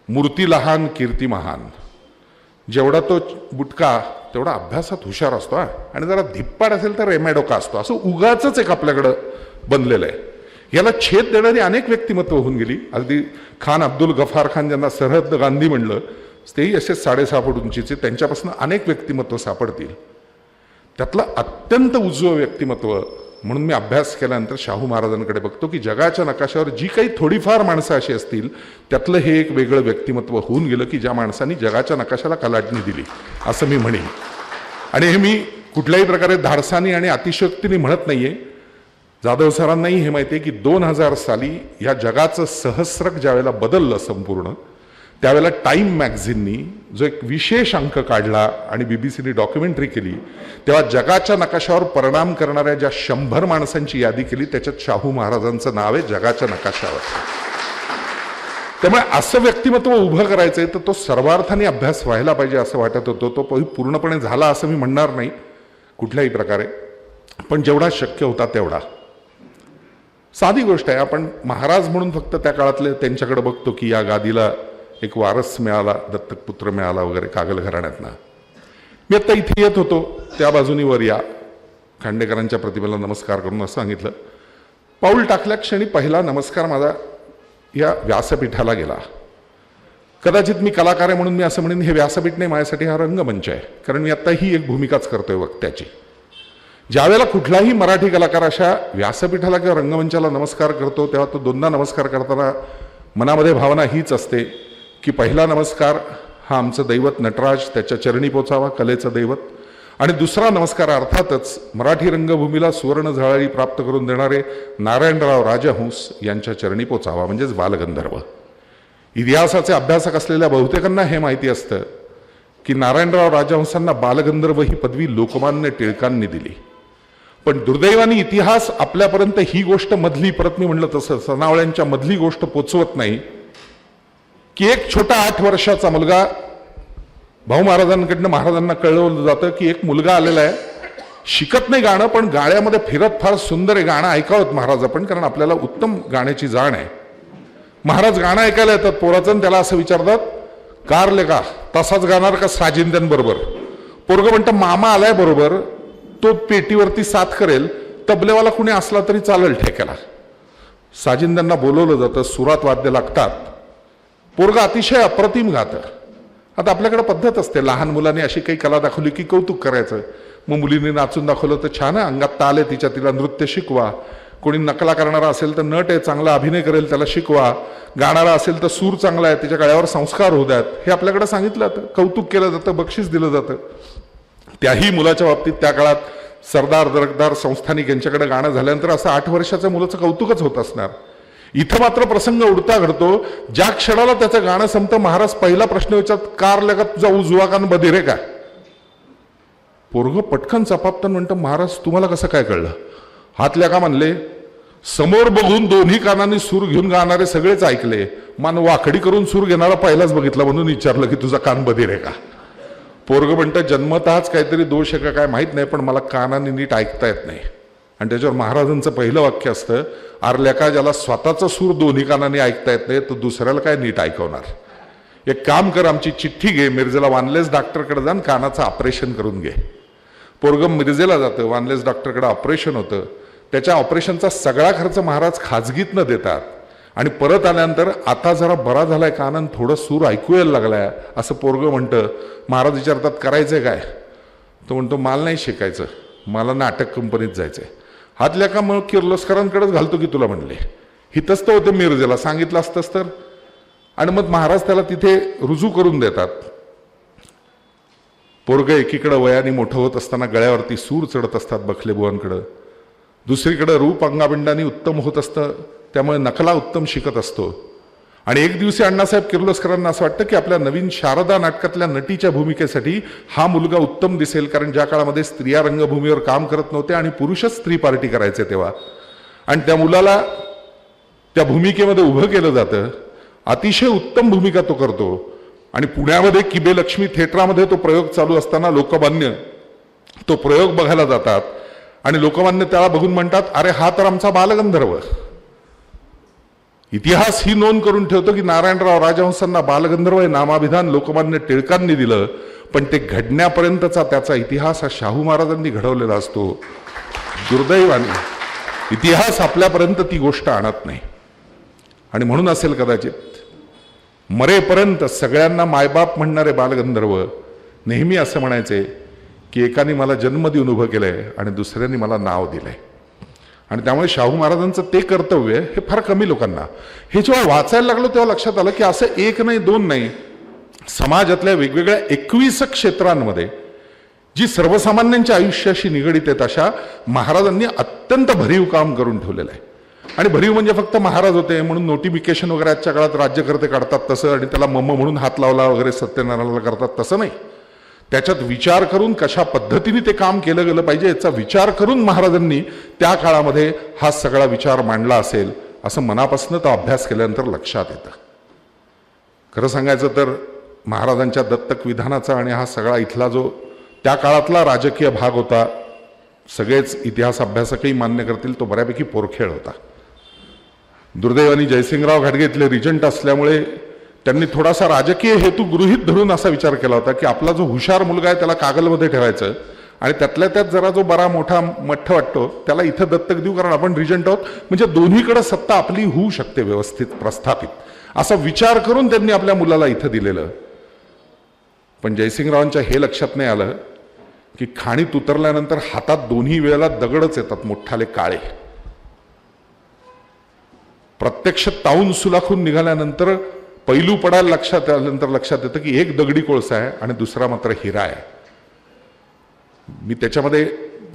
मूर्ती लहान कीर्ती महान. जेवढा तो बुटका तेवढा अभ्यासात हुशार असतो आणि जरा धिप्पाड असेल तर रेमॅडोका असतो. असं उगाच एक आपल्याकडं बनलेलं आहे. याला छेद देणारी अनेक व्यक्तिमत्व होऊन गेली. अगदी खान अब्दुल गफार खान ज्यांना सरहद्द गांधी म्हणलं तेही असेच 6.5 फूट उंचीचे. त्यांच्यापासून अनेक व्यक्तिमत्व सापडतील. त्यातलं अत्यंत उजवं व्यक्तिमत्व म्हणून मी अभ्यास केल्यानंतर शाहू महाराजांकडे बघतो की जगाच्या नकाशावर जी काही थोडीफार माणसं अशी असतील त्यातलं हे एक वेगळं व्यक्तिमत्व होऊन गेलं की ज्या माणसांनी जगाच्या नकाशाला कलाटणी दिली असं मी म्हणेन. आणि हे मी कुठल्याही प्रकारे धाडसानी आणि अतिशयोक्तीने म्हणत नाहीये. जाधव सरांनाही हे माहिती आहे की 2000 साली या जगाचं सहस्रक ज्यावेळेला बदललं संपूर्ण, त्यावेळेला टाईम मॅगझिननी जो एक विशेष अंक काढला आणि बीबीसीने डॉक्युमेंटरी केली, तेव्हा जगाच्या नकाशावर परिणाम करणाऱ्या ज्या 100 माणसांची यादी केली त्याच्यात शाहू महाराजांचं नाव आहे जगाच्या नकाशावर. त्यामुळे असं व्यक्तिमत्व उभं करायचंय तर तो सर्वार्थाने अभ्यास व्हायला पाहिजे असं वाटत होतं. तो पूर्णपणे झाला असं मी म्हणणार नाही कुठल्याही प्रकारे, पण जेवढा शक्य होता तेवढा. साधी गोष्ट आहे, आपण महाराज म्हणून फक्त त्या काळातले त्यांच्याकडे बघतो की या गादीला एक वारस मिळाला, दत्तक पुत्र मिळाला वगैरे कागल घराण्यातनं. मी आता इथे येत होतो त्या बाजूनी वर या खांडेकरांच्या प्रतिमेला नमस्कार करून असं सांगितलं. पाऊल टाकल्या क्षणी पहिला नमस्कार माझा या व्यासपीठाला गेला. कदाचित मी कलाकार आहे म्हणून मी असं म्हणेन हे व्यासपीठ नाही, माझ्यासाठी हा रंगमंच आहे. कारण मी आता ही एक भूमिकाच करतोय वक्त्याची. ज्यावेळेला कुठलाही मराठी कलाकार अशा व्यासपीठाला किंवा रंगमंचाला नमस्कार करतो तेव्हा तो दोनदा नमस्कार करताना मनामध्ये भावना हीच असते की पहिला नमस्कार हा आमचं दैवत नटराज, त्याच्या चरणी पोचावा, कलेचं दैवत. आणि दुसरा नमस्कार अर्थातच मराठी रंगभूमीला सुवर्ण झळाळी प्राप्त करून देणारे नारायणराव राजहंस यांच्या चरणी पोचावा, म्हणजेच बालगंधर्व. इतिहासाचे अभ्यासक असलेल्या बहुतेकांना हे माहिती असतं की नारायणराव राजहंसांना बालगंधर्व ही पदवी लोकमान्य टिळकांनी दिली. पण दुर्दैवाने इतिहास आपल्यापर्यंत ही गोष्ट मधली, परत मी म्हणलं तसं सनावळ्यांच्या मधली गोष्ट पोचवत नाही की एक छोटा 8 वर्षाचा मुलगा, भाऊ महाराजांकडनं महाराजांना कळवलं जातं की एक मुलगा आलेला आहे, शिकत नाही गाणं पण गाड्यामध्ये फिरत फार सुंदर आहे, गाणं ऐकावत महाराज आपण, कारण आपल्याला उत्तम गाण्याची जाण आहे. महाराज गाणं ऐकायला येतात पोराचं, त्याला असं विचारतात कारले का तसाच गाणार का साजिंद्यांबरोबर. पोरगं म्हणतं मामा आलाय बरोबर, तो पेटीवरती साथ करेल, तबलेवाला कुणी असला तरी चालेल ठेक्याला. साजिंद्यांना बोलवलं जातं, सुरात वाद्य लागतात, पोरगं अतिशय अप्रतिम गातं. आता आपल्याकडे पद्धत असते, लहान मुलांनी अशी काही कला दाखवली की कौतुक करायचं. मग मुलींनी नाचून दाखवलं तर छान आहे, अंगात ताल आहे तिच्या, तिला नृत्य शिकवा. कोणी नकला करणारा असेल तर नट आहे, चांगला अभिनय करेल त्याला शिकवा. गाणारा असेल तर सूर चांगला आहे, त्याच्या गळ्यावर संस्कार होऊ द्यात, हे आपल्याकडे सांगितलं जातं, कौतुक केलं जातं, बक्षीस दिलं जातं. त्याही मुलाच्या बाबतीत त्या काळात सरदार दरकदार संस्थानिक यांच्याकडे गाणं झाल्यानंतर असं 8 वर्षाच्या मुलाचं कौतुकच होत असणार. इथं मात्र प्रसंग उडता घडतो. ज्या क्षणाला त्याचं गाणं संपतं महाराज पहिला प्रश्न विचारतात, कारले का तुझा उजवा कान बधिरे काय? पोरगं पटकन चपापतन म्हणतं महाराज तुम्हाला कसं काय कळलं? हातल्या का म्हणले, समोर बघून दोन्ही कानांनी सूर घेऊन गाणारे सगळेच ऐकले, मान वाकडी करून सूर घेणारा पहिलाच बघितला म्हणून विचारलं की तुझा कान बधीर आहे का? पोरगं म्हणतं जन्मतःच काहीतरी दोष आहे का काय माहित नाही, पण मला कानाने नीट ऐकता येत नाही. आणि त्याच्यावर महाराजांचं पहिलं वाक्य असतं, आरल्या का ज्याला स्वतःचा सूर दोन्ही कानाने ऐकता येत नाही तो दुसऱ्याला काय नीट ऐकवणार? एक काम कर, आमची चिठ्ठी घे, मिरजेला वानलेस डॉक्टरकडे जाऊन कानाचं ऑपरेशन करून घे. पोरगं मिरजेला जातं, वानलेस डॉक्टरकडे ऑपरेशन होतं. त्याच्या ऑपरेशनचा सगळा खर्च महाराज खाजगीत न देतात. आणि परत आल्यानंतर आता जरा बरा झालाय कानान, थोडं सूर ऐकू यायला लागलाय असं पोरगं म्हणतं. महाराज विचारतात करायचंय काय? तो म्हणतो मला नाही शिकायचं, मला नाटक कंपनीत जायचंय. हातल्या का मग किर्लोस्करांकडेच घालतो की तुला म्हणले, हितच तर होते मिरजेला, सांगितलं असतंच तर. आणि मग महाराज त्याला तिथे रुजू करून देतात. पोरगं एकीकडे वयाने मोठं होत असताना गळ्यावरती सूर चढत असतात बखलेबुवांकडं, दुसरीकडे रूप अंगाबिंडाने उत्तम होत असतं, त्यामुळे नकला उत्तम शिकत असतो. आणि एक दिवशी अण्णासाहेब किर्लोस्करांना असं वाटतं की आपल्या नवीन शारदा नाटकातल्या नटीच्या भूमिकेसाठी हा मुलगा उत्तम दिसेल, कारण ज्या काळामध्ये स्त्रिया रंगभूमीवर काम करत नव्हते आणि पुरुषच स्त्री पार्टी करायचे तेव्हा. आणि त्या मुलाला त्या भूमिकेमध्ये उभं केलं जातं. अतिशय उत्तम भूमिका तो करतो. आणि पुण्यामध्ये किबेलक्ष्मी थिएटरमध्ये तो प्रयोग चालू असताना लोकमान्य तो प्रयोग बघायला जातात आणि लोकमान्य त्याला बघून म्हणतात, अरे हा तर आमचा बालगंधर्व. इतिहास ही नोंद करून ठेवतो की नारायणराव राजहंसांना बालगंधर्व हे नामाभिधान लोकमान्य टिळकांनी दिलं, पण ते घडण्यापर्यंतचा त्याचा इतिहास हा शाहू महाराजांनी घडवलेला असतो. दुर्दैवाने इतिहास आपल्यापर्यंत ती गोष्ट आणत नाही. आणि म्हणून असेल कदाचित मरेपर्यंत सगळ्यांना मायबाप म्हणणारे बालगंधर्व नेहमी असं म्हणायचे की एकाने मला जन्म देऊन उभं केलंय आणि दुसऱ्यांनी मला नाव दिलंय. आणि त्यामुळे शाहू महाराजांचं ते कर्तव्य हे फार कमी लोकांना, हे जेव्हा वाचायला लागलो तेव्हा लक्षात आलं की असं एक नाही दोन नाही, समाजातल्या वेगवेगळ्या 21 क्षेत्रांमध्ये जी सर्वसामान्यांच्या आयुष्याशी निगडीत आहेत अशा महाराजांनी अत्यंत भरीव काम करून ठेवलेलं आहे. आणि भरीव म्हणजे फक्त महाराज होते म्हणून नोटिफिकेशन वगैरे आजच्या काळात राज्यकर्ते काढतात तसं आणि त्याला मम्म म्हणून हात लावला वगैरे सत्यनारायणाला करतात तसं नाही. त्याच्यात विचार करून कशा पद्धतीने ते काम केलं गेलं पाहिजे याचा विचार करून महाराजांनी त्या काळामध्ये हा सगळा विचार मांडला असेल असं मनापासून तो अभ्यास केल्यानंतर लक्षात येतं. खरं सांगायचं तर महाराजांच्या दत्तक विधानाचा आणि हा सगळा इथला जो त्या काळातला राजकीय भाग होता, सगळेच इतिहास अभ्यासकही मान्य करतील तो बऱ्यापैकी पोरखेळ होता. दुर्दैवाने जयसिंगराव घाटगे इथले रिजंट असल्यामुळे त्यांनी थोडासा राजकीय हेतू गृहीत धरून असा विचार केला होता की आपला जो हुशार मुलगा आहे त्याला कागलमध्ये ठेवायचं आणि त्यातल्या त्यात जरा जो बरा मोठा मठ्ठ वाटतो त्याला इथं दत्तक देऊ, कारण आपण रिजंट आहोत, म्हणजे दोन्हीकडे सत्ता आपली होऊ शकते व्यवस्थित प्रस्थापित, असा विचार करून त्यांनी आपल्या मुलाला इथं दिलेलं. पण जयसिंगरावांच्या हे लक्षात नाही आलं की खाणीत उतरल्यानंतर हातात दोन्ही वेळेला दगडच येतात मोठाले काळे. प्रत्यक्ष ताऊन सुलाखून निघाल्यानंतर पैलू पडायला लक्षात आल्यानंतर लक्षात येतं की एक दगडी कोळसा आहे आणि दुसरा मात्र हिरा आहे. मी त्याच्यामध्ये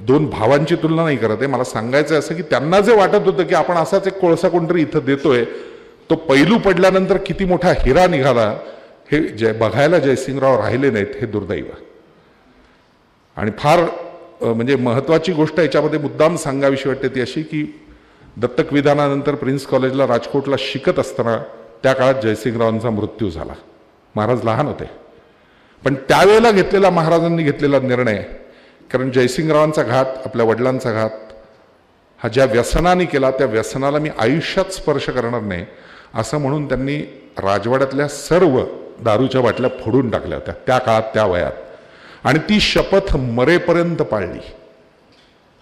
दोन भावांची तुलना नाही करत आहे, मला सांगायचं असं की त्यांना जे वाटत होतं की आपण असाच एक कोळसा कोणतरी इथं देतोय, तो पैलू पडल्यानंतर किती मोठा हिरा निघाला हे बघायला जयसिंगराव राहिले नाहीत, हे दुर्दैव. आणि फार म्हणजे महत्वाची गोष्ट याच्यामध्ये मुद्दाम सांगावीशी वाटते ती अशी की दत्तक विधानानंतर प्रिन्स कॉलेजला राजकोटला शिकत असताना त्या काळात जयसिंगरावांचा मृत्यू झाला. महाराज लहान होते, पण त्यावेळेला घेतलेला महाराजांनी घेतलेला निर्णय, कारण जयसिंगरावांचा घात, आपल्या वडिलांचा घात हा ज्या व्यसनाने केला त्या व्यसनाला मी आयुष्यात स्पर्श करणार नाही असं म्हणून त्यांनी राजवाड्यातल्या सर्व दारूच्या बाटल्या फोडून टाकल्या होत्या त्या काळात त्या वयात, आणि ती शपथ मरेपर्यंत पाळली.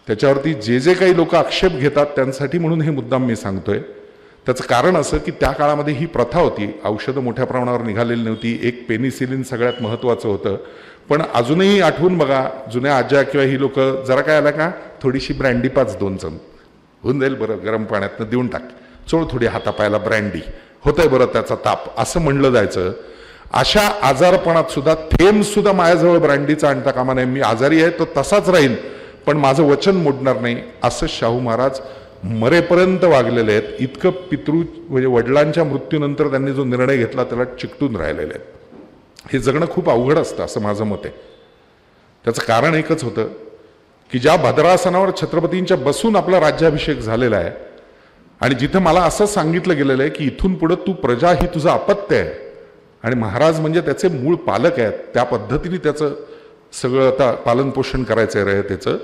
त्याच्यावरती जे जे काही लोक आक्षेप घेतात त्यांसाठी म्हणून हे मुद्दाम मी सांगतोय. त्याचं कारण असं की त्या काळामध्ये ही प्रथा होती, औषधं मोठ्या प्रमाणावर निघालेली नव्हती, एक पेनिसिलिन सगळ्यात महत्त्वाचं होतं. पण अजूनही आठवून बघा, जुन्या आज्या किंवा ही लोक जरा काय आला का थोडीशी ब्रँडी पाच 2 चमचे होऊन जाईल बरं, गरम पाण्यातनं देऊन टाक, चोळ थोडी हातापायाला ब्रँडी, होतंय बरं त्याचा ताप, असं म्हणलं जायचं. अशा आजारपणात सुद्धा थेंब सुद्धा माझ्याजवळ ब्रँडीचा आणता कामा नये, मी आजारी आहे तो तसाच राहील पण माझं वचन मोडणार नाही, असं शाहू महाराज मरेपर्यंत वागलेले आहेत. इतकं म्हणजे वडिलांच्या मृत्यूनंतर त्यांनी जो निर्णय घेतला त्याला चिकटून राहिलेले आहेत. हे जगणं खूप अवघड असतं असं माझं मत आहे. त्याचं कारण एकच होतं की ज्या भद्रासनावर छत्रपतींच्या बसून आपला राज्याभिषेक झालेला आहे आणि जिथं मला असं सांगितलं गेलेलं आहे की इथून पुढे तू प्रजा ही तुझं अपत्य आहे आणि महाराज म्हणजे त्याचे मूळ पालक आहेत, त्या पद्धतीने त्याचं सगळं आता पालनपोषण करायचं आहे रयतेचं,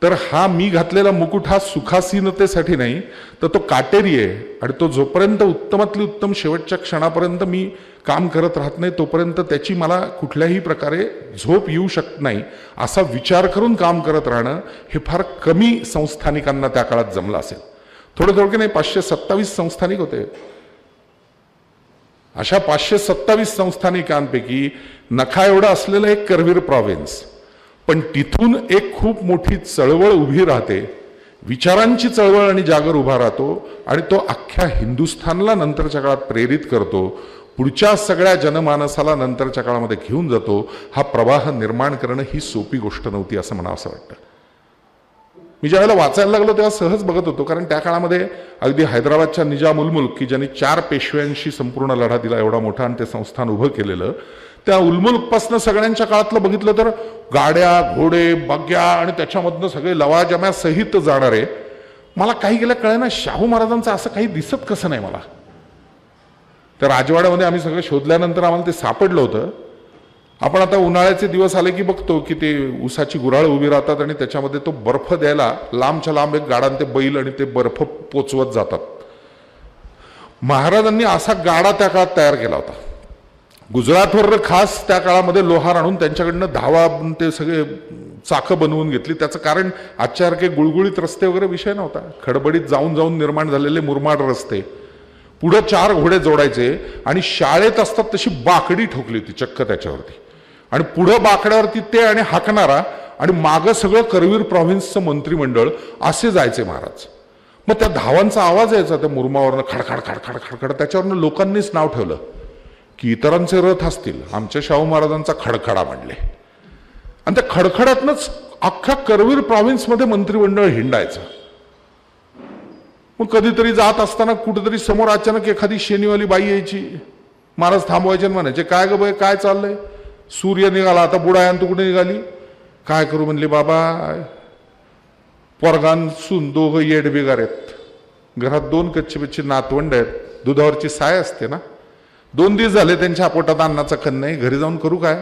तर हा मी घातलेला मुकुट हा सुखासीनतेसाठी नाही तर तो काटेरी आहे. आणि तो जोपर्यंत उत्तमातली उत्तम शेवटच्या क्षणापर्यंत मी काम करत राहत नाही तोपर्यंत त्याची मला कुठल्याही प्रकारे झोप येऊ शकत नाही, असा विचार करून काम करत राहणं हे फार कमी संस्थानिकांना त्या काळात जमलं असेल. थोडे नाही, 527 संस्थानिक होते. अशा 527 संस्थानिकांपैकी नखा एवढा असलेलं एक करवीर प्रॉव्हिन्स, पण तिथून एक खूप मोठी चळवळ उभी राहते, विचारांची चळवळ आणि जागर उभा राहतो आणि तो अख्ख्या हिंदुस्थानला नंतरच्या काळात प्रेरित करतो, पुढच्या सगळ्या जनमानसाला नंतरच्या काळामध्ये घेऊन जातो. हा प्रवाह निर्माण करणं ही सोपी गोष्ट नव्हती असं मला असं वाटतं. मी ज्यावेळेला वाचायला लागलो तेव्हा सहज बघत होतो, कारण त्या काळामध्ये अगदी हैदराबादच्या निजाम उल मुल्क की ज्यांनी 4 पेशव्यांशी संपूर्ण लढा दिला एवढा मोठा आणि ते संस्थान उभं केलेलं, त्या उलमुल्कपासनं सगळ्यांच्या काळातलं बघितलं तर गाड्या, घोडे, बग्या आणि त्याच्यामधनं सगळे लवाजम्या सहित जाणारे. मला काही गेल्या कळेना शाहू महाराजांचं असं काही दिसत कसं नाही मला. त्या राजवाड्यामध्ये आम्ही सगळं शोधल्यानंतर आम्हाला ते सापडलं होतं. आपण आता उन्हाळ्याचे दिवस आले की बघतो की ते ऊसाची गुऱ्हाळ उभी राहतात आणि त्याच्यामध्ये तो बर्फ द्यायला लांबच्या लांब एक गाडा ते बैल आणि ते बर्फ पोचवत जातात. महाराजांनी असा गाडा त्या काळात तयार केला होता. गुजरातवर खास त्या काळामध्ये लोहार आणून त्यांच्याकडनं धावा ते सगळे चाकं बनवून घेतली. त्याचं कारण आजच्यासारखे गुळगुळीत रस्ते वगैरे विषय नव्हता. खडबडीत जाऊन जाऊन निर्माण झालेले मुरमाड रस्ते, पुढं 4 घोडे जोडायचे आणि शाळेत असतात तशी बाकडी ठोकली होती चक्क त्याच्यावरती, आणि पुढं बाकड्यावरती ते आणि हाकणारा, आणि मागं सगळं करवीर प्रॉव्हिन्सचं मंत्रिमंडळ असे जायचे महाराज. मग त्या धावांचा आवाज यायचा त्या मुरमावरनं, खडखड खडखड खडखड. त्याच्यावरनं लोकांनीच नाव ठेवलं की इतरांचे रथ असतील, आमच्या शाहू महाराजांचा खडखडा म्हणले. आणि त्या खडखड्यातनंच अख्ख्या करवीर प्रॉव्हिन्समध्ये मंत्रिमंडळ हिंडायचं. मग कधीतरी जात असताना कुठेतरी समोर अचानक एखादी शेनीवाली बाई यायची, महाराज थांबवायचे आणि म्हणायचे, काय ग बाई काय चाललंय? सूर्य निघाला आता बुडाय, तू कुठे निघाली? काय करू म्हणले, बाबा पोरगान सून दोघं येड बिगार आहेत, घरात 2 कच्ची बिच्ची नातवंड आहेत, दुधावरची साय असते ना, 2 दिवस झाले त्यांच्या पोटात अन्नाचा कण नाही, घरी जाऊन करू काय?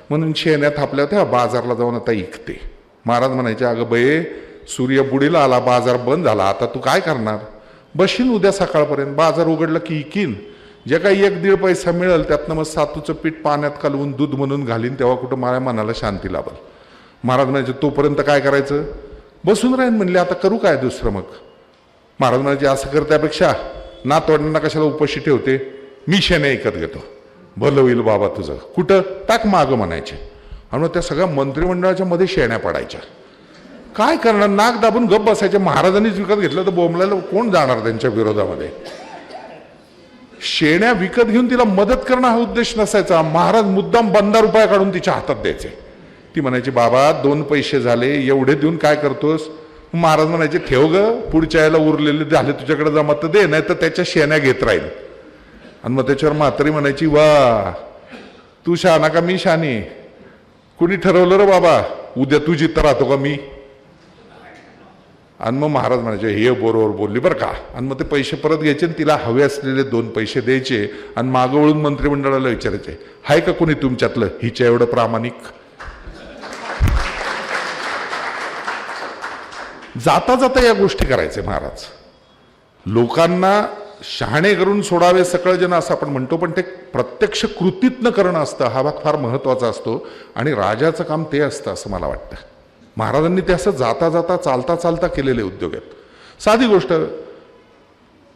म्हणून शेण्या थापल्या होत्या, बाजारला जाऊन आता इकते. महाराज म्हणायचे, अगं बाई सूर्य बुडीला आला, बाजार बंद झाला, आता तू काय करणार? बशीन उद्या सकाळपर्यंत, बाजार उघडला की इकीन, जे काही 1-1.5 पैसा मिळेल त्यातनं मग सातूचं पीठ पाण्यात कालवून दूध म्हणून घालीन, तेव्हा कुठं माझ्या मनाला शांती लाभल. महाराज म्हणायचे, तोपर्यंत काय करायचं? बसून राहीन म्हणले, आता करू काय दुसरं? मग महाराज म्हणायचे, असं कर त्यापेक्षा नातवंडांना कशाला उपाशी ठेवते, मी शेणे ऐकत घेतो, भलं होईल बाबा तुझं, कुठं टाक मागं म्हणायचे. आणि मग त्या सगळ्या मंत्रिमंडळाच्या मध्ये शेण्या पडायच्या. काय करणार, नाक दाबून गप्प बसायचे. महाराजांनीच विकत घेतलं तर बोंबलायला कोण जाणार त्यांच्या विरोधामध्ये? शेण्या विकत घेऊन तिला मदत करणं हा उद्देश नसायचा. महाराज मुद्दाम 15 रुपये काढून तिच्या हातात द्यायचे. ती म्हणायची, बाबा 2 पैसे झाले, एवढे देऊन काय करतोस? महाराज म्हणायचे, ठेव ग, पुढच्या याला उरलेले झाले तुझ्याकडे जमा तर दे, नाही तर त्याच्या शेण्या घेत राहील. आणि मग त्याच्यावर म्हातारी म्हणायची, वा तू शहाणा का मी शानी? कुणी ठरवलं रे बाबा उद्या तू जिथं राहतो का मी? आणि मग महाराज म्हणायचे, हे बरोबर बोलली बरं का. आणि मग ते पैसे परत घ्यायचे आणि तिला हवे असलेले 2 पैसे द्यायचे आणि मागं वळून मंत्रिमंडळाला विचारायचे, हाय का कोणी तुमच्यातलं हिच्या एवढं प्रामाणिक? जाता जाता या गोष्टी करायचे महाराज. लोकांना शहाणे करून सोडावे सकळ जन असं आपण म्हणतो, पण ते प्रत्यक्ष कृतीतनं करणं असतं, हा भाग फार महत्वाचा असतो. आणि राजाचं काम ते असतं असं मला वाटतं. महाराजांनी ते असं जाता जाता चालता चालता केलेले उद्योग आहेत. साधी गोष्ट,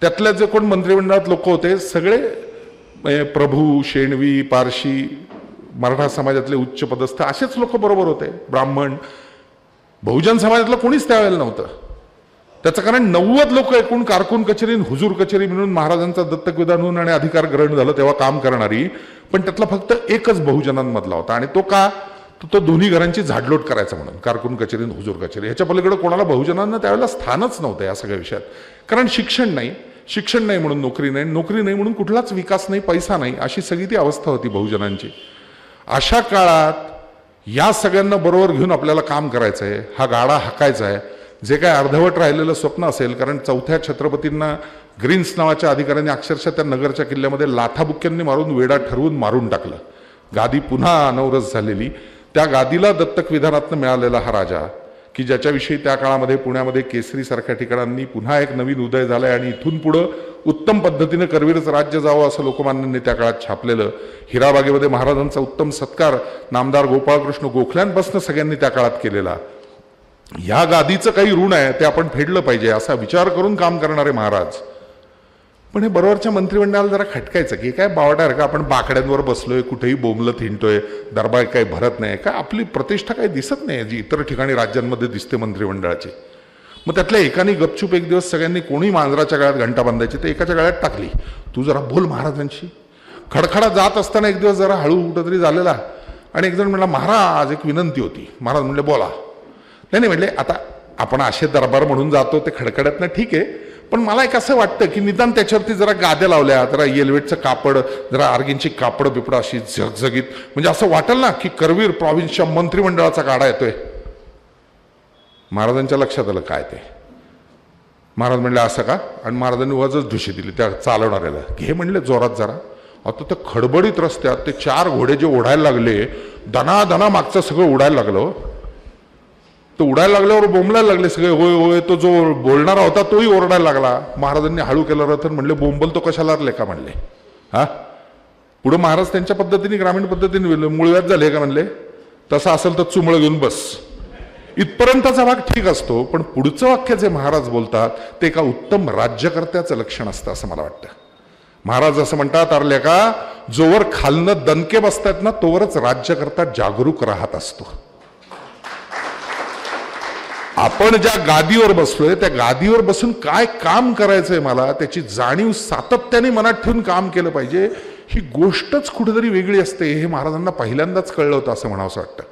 त्यातल्या जे कोण मंत्रिमंडळात लोक होते सगळे प्रभू, शेणवी, पारशी, मराठा समाजातले उच्च पदस्थ असेच लोक बरोबर होते. ब्राह्मण, बहुजन समाजातलं कोणीच त्यावेळेला नव्हतं. त्याचं कारण 90 लोक एकूण कारकून कचेरी, हुजूर कचेरी म्हणून महाराजांचा दत्तक विधान होऊन आणि अधिकार ग्रहण झालं तेव्हा काम करणारी, पण त्यातला फक्त एकच बहुजनांमधला होता. आणि तो का? तो दोन्ही घरांची झाडलोट करायचा म्हणून, कारकून कचेरी, हुजूर कचेरी. ह्याच्या पलीकडे कोणाला बहुजनांना त्यावेळेला स्थानच नव्हतं या सगळ्या विषयात. कारण शिक्षण नाही म्हणून नोकरी नाही, नोकरी नाही म्हणून कुठलाच विकास नाही, पैसा नाही, अशी सगळी ती अवस्था होती बहुजनांची. अशा काळात या सगळ्यांना बरोबर घेऊन आपल्याला काम करायचं आहे, हा गाडा हाकायचा आहे. जे काय अर्धवट राहिलेलं स्वप्न असेल, कारण 4थ्या छत्रपतींना ग्रीन्स नावाच्या अधिकाऱ्यांनी अक्षरशः त्या नगरच्या किल्ल्यामध्ये लाथाबुक्क्यांनी मारून, वेडा ठरवून मारून टाकलं. गादी पुन्हा अनवरस झालेली, त्या गादीला दत्तक विधानातनं मिळालेला हा राजा, की ज्याच्याविषयी त्या काळामध्ये पुण्यामध्ये केसरी सारख्या ठिकाणांनी पुन्हा एक नवीन उदय झालाय आणि इथून पुढं उत्तम पद्धतीने करवीरचं राज्य जावं असं लोकमान्यांनी त्या काळात छापलेलं. हिराबागेमध्ये महाराजांचा उत्तम सत्कार नामदार गोपाळकृष्ण गोखल्यांपासून सगळ्यांनी त्या काळात केलेला. या गादीचं काही ऋण आहे ते आपण फेडलं पाहिजे असा विचार करून काम करणारे महाराज. पण हे बरोबरच्या मंत्रिमंडळाला जरा खटकायचं की काय बावटार का, आपण बाकड्यांवर बसलोय, कुठेही बोंबलत हिंडतोय, दरबार काही भरत नाही का, आपली प्रतिष्ठा काही दिसत नाही जी इतर ठिकाणी राज्यांमध्ये दिसते मंत्रिमंडळाची. मग त्यातल्या एकाने गपचूप एक दिवस सगळ्यांनी, कोणी मांजराच्या गळ्यात घंटा बांधायची तर एकाच्या गळ्यात टाकली, तू जरा बोल महाराजांशी. खडखडा जात असताना एक दिवस जरा हळू कुठंतरी झालेला आणि एक जण म्हणला, महाराज एक विनंती होती. महाराज म्हणले, बोला. नाही म्हणले, आता आपण असे दरबार म्हणून जातो ते खडखड्यात ना, ठीक आहे, पण मला एक असं वाटतं की निदान त्याच्यावरती जरा गाद्या लावल्या, जरा येलवेटचं कापड, जरा आर्गिनची कापड बिपड अशी झगझगीत, म्हणजे असं वाटेल ना की करवीर प्रॉव्हिन्सच्या मंत्रिमंडळाचा गाडा येतोय. महाराजांच्या लक्षात आलं काय ते. महाराज म्हणले, असं का? आणि महाराजांनी वजच ढुशी दिली त्या चालवणाऱ्याला. घे म्हणले जोरात जरा. आता त्या खडबडीत रस्त्यात ते 4 घोडे जे ओढायला लागले, दना दना मागचं सगळं उडायला लागलं. तो उडायला लागल्यावर बोंबलायला लागले सगळे, होय होय. तो जो बोलणारा होता तोही ओरडायला लागला. महाराजांनी हळू केलं तर म्हणले, बोंबल तो कशाला लेखा म्हणले. हा, पुढे महाराज त्यांच्या पद्धतीने, ग्रामीण पद्धतीने मुळव्यात झाले का म्हणले, तसं असेल तर चुमळ घेऊन बस. इथपर्यंतचा भाग ठीक असतो, पण पुढचं वाक्य जे महाराज बोलतात ते एका उत्तम राज्यकर्त्याचं लक्षण असतं असं मला वाटतं. महाराज असं म्हणतात, अरले का, जोवर खालनं दणके बसतात ना तोवरच राज्यकर्ता जागरूक राहत असतो. आपण ज्या गादीवर बसलोय त्या गादीवर बसून काय काम करायचंय मला, त्याची जाणीव सातत्याने मनात ठेवून काम केलं पाहिजे. ही गोष्टच कुठेतरी वेगळी असते हे महाराजांना पहिल्यांदाच कळलं होतं असं म्हणावंसं वाटतं.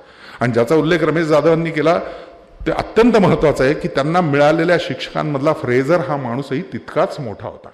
आणि ज्याचा उल्लेख रमेश जाधवांनी केला ते अत्यंत महत्वाचं आहे की त्यांना मिळालेल्या शिक्षकांमधला फ्रेझर हा माणूसही तितकाच मोठा होता.